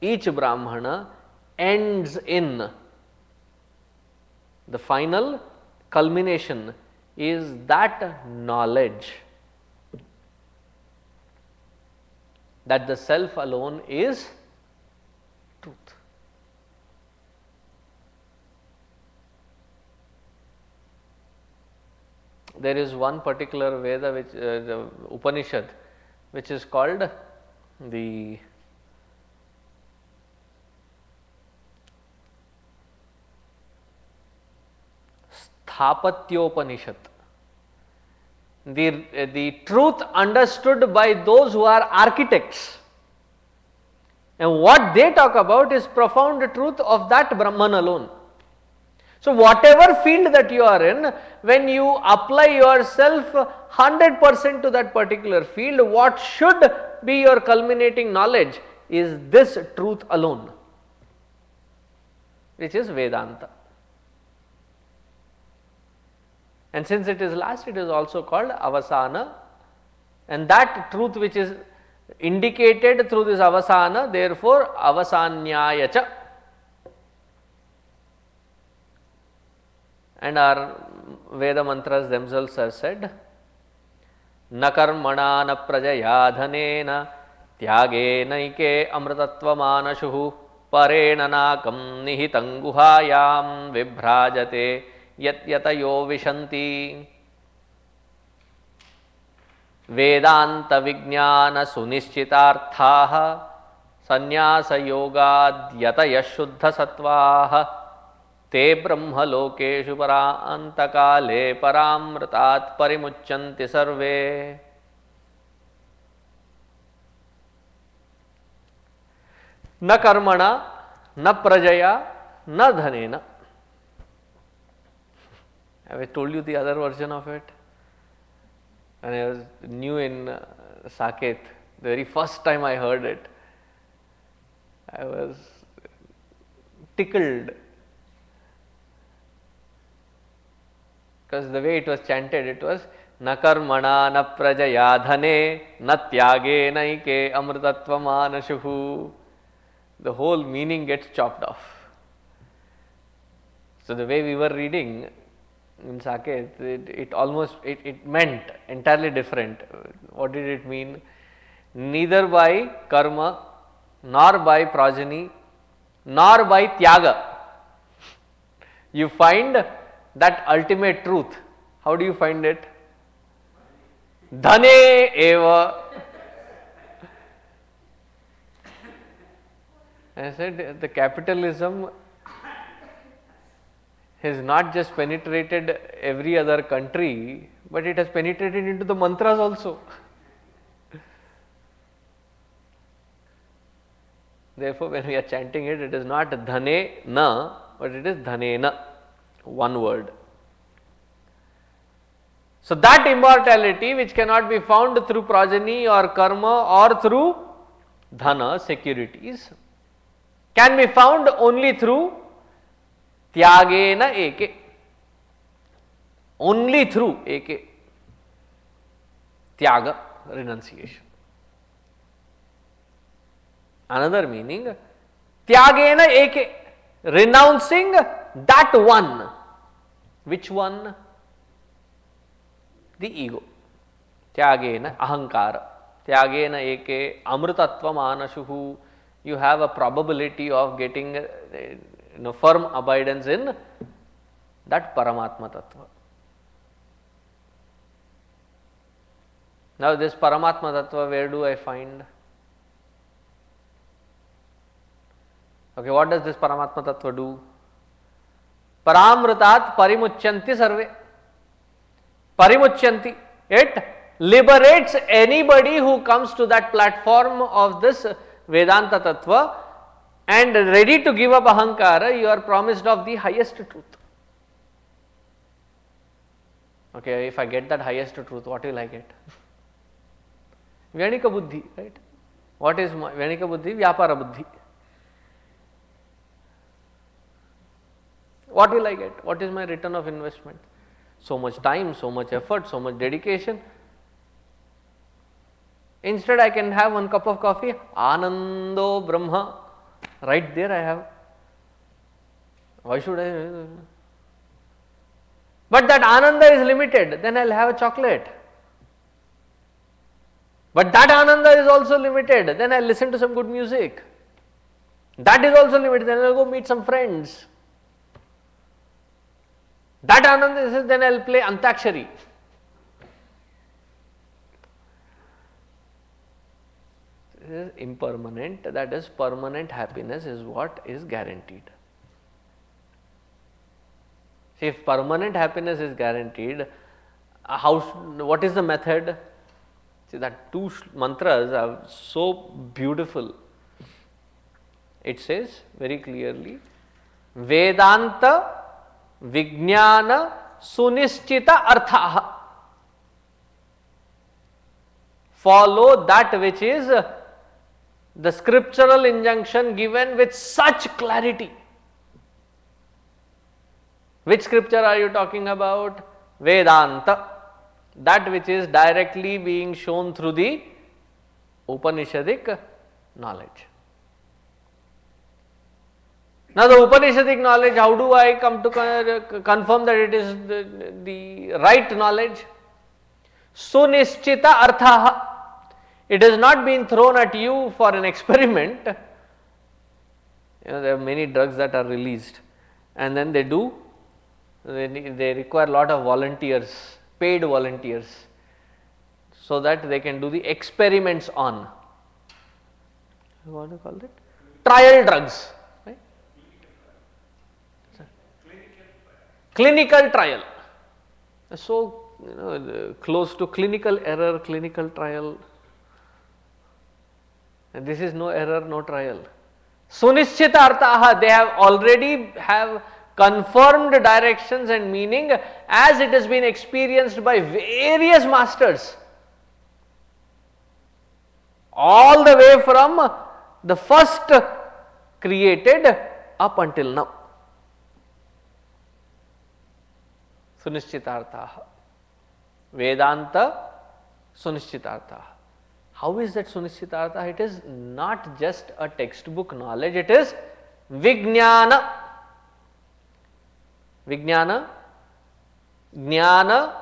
each Brahmana ends in the final culmination is that knowledge that the self alone is truth. There is one particular Veda, which the Upanishad, which is called the Sthapatyopanishad. The truth understood by those who are architects, and what they talk about is profound truth of that Brahman alone. So, whatever field that you are in, when you apply yourself 100% to that particular field, what should be your culminating knowledge is this truth alone, which is Vedanta. And since it is last, it is also called Avasana, and that truth which is indicated through this Avasana, therefore Avasanyayacha. And our Veda mantras themselves have said, na karmana na prajaya dhanena tyagena amritatva manashuhu parena nakam nihitam guhayam vibhrajate yat yatayo vishanti vedanta vijnana sunischitarthaha sannyasa yogad yataya shuddha sattvaha te brahma lokeshu parantakale paramritat parimuchanti sarve. Na karmana, na prajaya, na dhanena. Have I told you the other version of it? When I was new in Saket, the very first time I heard it, I was tickled. Because the way it was chanted, it was na karmana na prajaya dhane na tyage naike amritatva manashuhu. The whole meaning gets chopped off. So, the way we were reading in Saket, it meant entirely different. What did it mean? Neither by karma, nor by progeny, nor by tyaga, you find that ultimate truth, how do you find it? Dhane eva. I said the capitalism has not just penetrated every other country, but it has penetrated into the mantras also. Therefore, when we are chanting it, it is not dhane na, but it is dhane na, one word. So, that immortality which cannot be found through progeny or karma or through dhana, securities, can be found only through tyagena eke, only through eke, tyaga, renunciation. Another meaning, tyagena eke, renouncing that one. Which one? The ego. Tyagena ahankara. Tyagena eke amrutatva manashuhu. You have a probability of getting firm abidance in that Paramatma Tattva. Now, this Paramatma Tattva, where do I find? Okay, what does this Paramatma Tattva do? Paramrutat parimuchyanti sarve. Parimuchyanti. It liberates anybody who comes to that platform of this Vedanta Tattva and ready to give up ahankara. You are promised of the highest truth. Okay, if I get that highest truth, what will I get? Vyanika buddhi, right? What is Vyanika buddhi? Vyapara buddhi. What will I get? What is my return of investment? So much time, so much effort, so much dedication. Instead, I can have one cup of coffee, Anando Brahma, right there I have. Why should I? But that Ananda is limited, then I will have a chocolate. But that Ananda is also limited, then I will listen to some good music. That is also limited, then I will go meet some friends. That Ananda is, then I will play Antakshari. This is impermanent, that is permanent happiness is what is guaranteed. See, if permanent happiness is guaranteed, what is the method? See, that two mantras are so beautiful. It says very clearly, Vedanta Vijnana Sunischita Arthaha. Follow that which is the scriptural injunction given with such clarity. Which scripture are you talking about? Vedanta, that which is directly being shown through the Upanishadic knowledge. Now, the Upanishadic knowledge, how do I come to confirm that it is the right knowledge? Sunischita Arthaha. It has not been thrown at you for an experiment. There are many drugs that are released, and then they require a lot of volunteers, paid volunteers, so that they can do the experiments on, what do you call it? Trial drugs, right? Clinical trial. So, close to clinical error, clinical trial. And this is no error, no trial. Sunischita arthaha, they have already confirmed directions and meaning as it has been experienced by various masters. All the way from the first created up until now. Sunischitarthaha. Vedanta Sunischitarthaha. How is that Sunischitartha? It is not just a textbook knowledge, it is Vijnana. Vijnana, Jnana,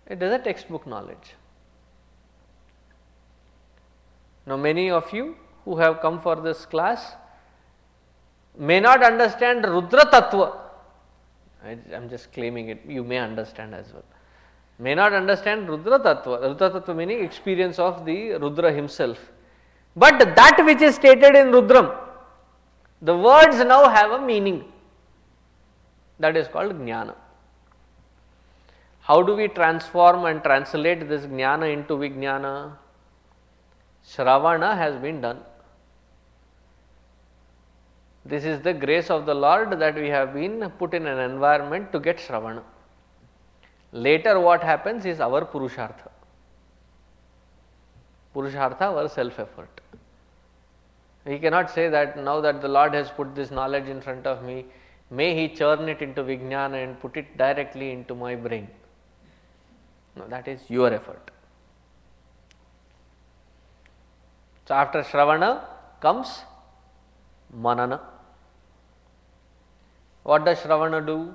it is a textbook knowledge. Now, many of you who have come for this class may not understand Rudra Tattva. I am just claiming it, you may understand as well. May not understand Rudra Tattva, Rudra Tattva meaning experience of the Rudra himself. But that which is stated in Rudram, the words now have a meaning. That is called Gyana. How do we transform and translate this Gyana into Vijnana? Shravana has been done. This is the grace of the Lord that we have been put in an environment to get Shravana. Later what happens is our Purushartha. Purushartha, our self-effort. We cannot say that now that the Lord has put this knowledge in front of me, may He churn it into Vijnana and put it directly into my brain. No, that is your effort. So after Shravana comes Manana. What does Shravana do?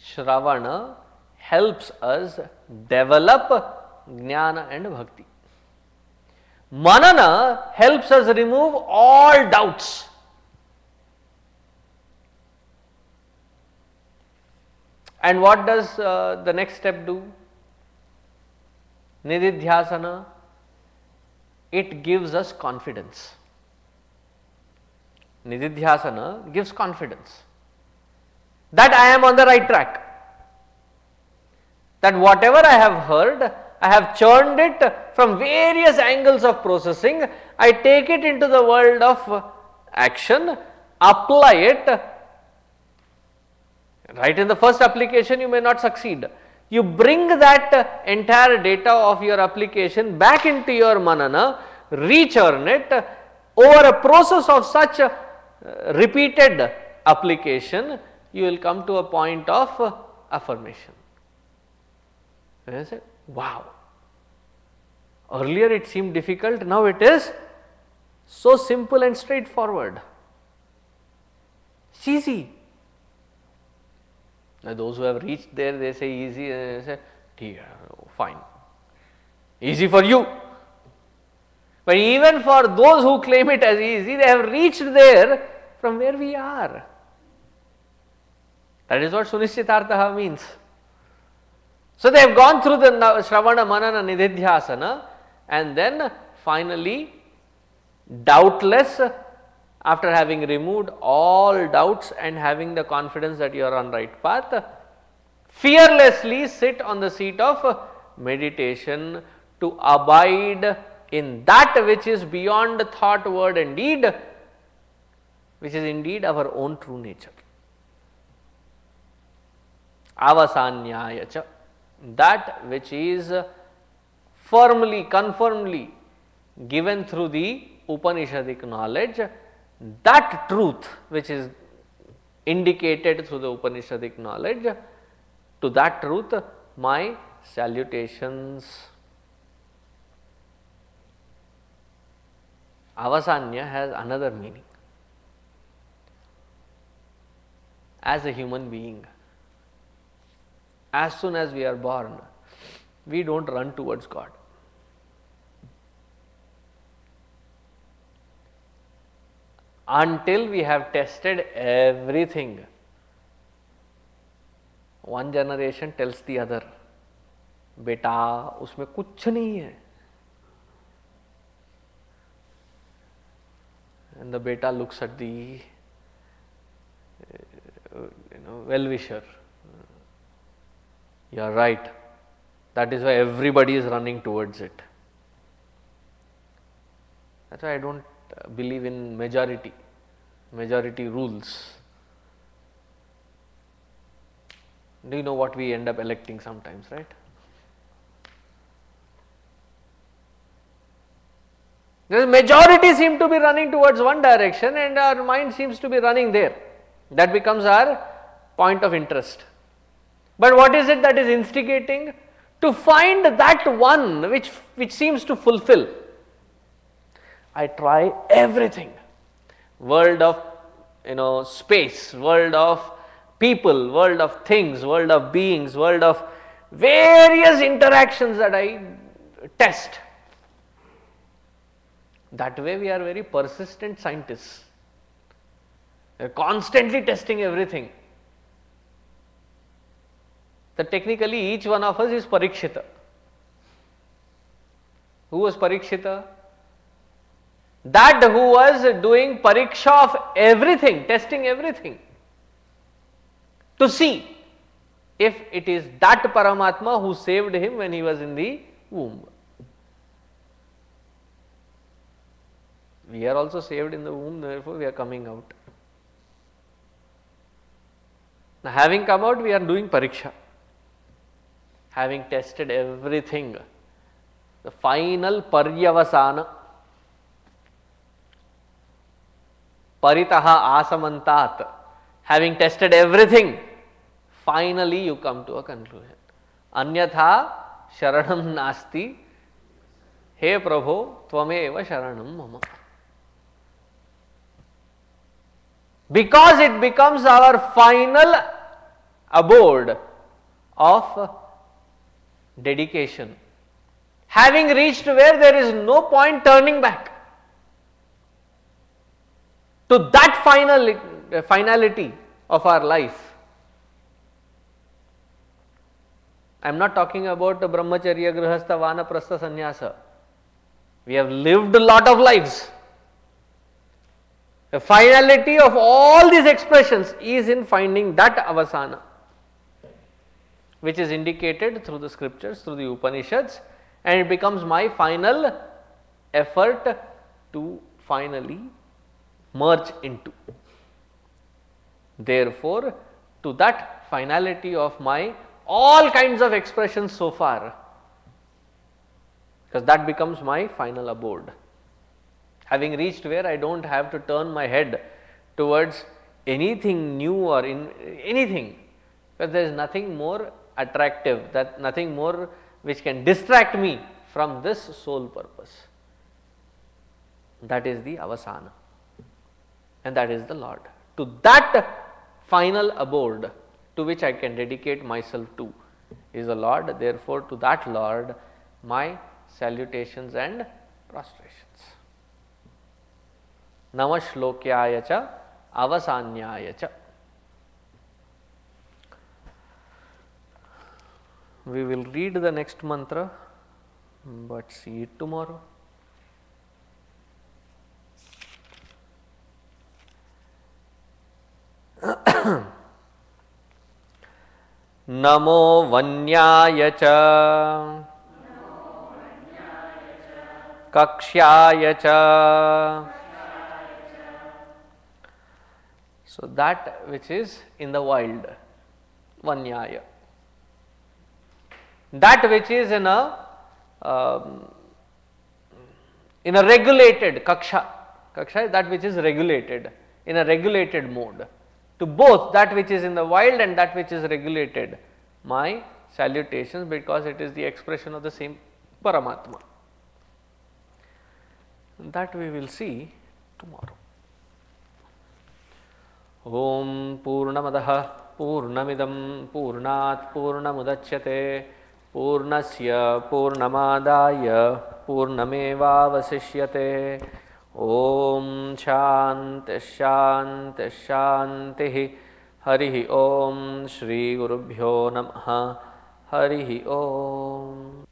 Shravana helps us develop Jnana and Bhakti. Manana helps us remove all doubts. And what does the next step do? Nididhyasana. It gives us confidence. Nididhyasana gives confidence that I am on the right track. That whatever I have heard, I have churned it from various angles of processing. I take it into the world of action, apply it. Right in the first application, you may not succeed. You bring that entire data of your application back into your manana, rechurn it. Over a process of such repeated application, you will come to a point of affirmation. And I say, wow, earlier it seemed difficult, now it is so simple and straightforward. It's easy. Now those who have reached there, they say easy, and they say, dear, fine, easy for you. But even for those who claim it as easy, they have reached there from where we are. That is what Sunischitartha means. So they have gone through the Shravana, Manana, Nididhyasana, and then finally, doubtless, after having removed all doubts and having the confidence that you are on right path, fearlessly sit on the seat of meditation to abide in that which is beyond thought, word and deed, which is indeed our own true nature. Avasanyaya, that which is firmly, confirmedly given through the Upanishadic knowledge, that truth which is indicated through the Upanishadic knowledge, to that truth my salutations. Avasanya has another meaning. As a human being, as soon as we are born, we don't run towards God. Until we have tested everything. One generation tells the other, beta, उसमें कुछ नहीं है. And the beta looks at the well-wisher. You are right. That is why everybody is running towards it. That's why I don't believe in majority rules. Do you know what we end up electing sometimes, right? The majority seem to be running towards one direction and our mind seems to be running there. That becomes our point of interest. But what is it that is instigating? To find that one which seems to fulfill. I try everything. World of space, world of people, world of things, world of beings, world of various interactions that I test. That way we are very persistent scientists. They are constantly testing everything. So technically each one of us is Parikshita. Who was Parikshita? That who was doing pariksha of everything, testing everything, to see if it is that Paramatma who saved him when he was in the womb. We are also saved in the womb, therefore we are coming out. Now, having come out, we are doing pariksha. Having tested everything, the final paryavasana, paritaha asamantat, having tested everything, finally you come to a conclusion. Anyatha sharanam nasti, he Prabho tvameva sharanam mama. Because it becomes our final abode of dedication, having reached where there is no point turning back to that finality of our life. I am not talking about the brahmacharya, grihastha, vanaprastha, sannyasa. We have lived a lot of lives. The finality of all these expressions is in finding that avasana, which is indicated through the scriptures, through the Upanishads, and it becomes my final effort to finally merge into. Therefore, to that finality of my all kinds of expressions so far, because that becomes my final abode. Having reached where I do not have to turn my head towards anything new or in anything, because there is nothing more attractive, that nothing more which can distract me from this sole purpose. That is the avasana, and that is the Lord. To that final abode to which I can dedicate myself to is the Lord. Therefore, to that Lord my salutations and prostrations. Namah shlokyaya cha avasanyaya cha. We will read the next mantra, but see it tomorrow. Namo vanyaya cha kakshyaya cha. So, that which is in the wild, vanyaya. That which is in a regulated kaksha. Kaksha is that which is regulated, in a regulated mode. To both that which is in the wild and that which is regulated, my salutations, because it is the expression of the same Paramatma. That we will see tomorrow. Om Purnamadaha Purnamidam Purnat Purnamudachyate Purnasya Purnamadaya Purnamevavasishyate. Om Shanti Shanti Shanti. Harihi Om. Shri Gurubhyo Namaha. Harihi Om.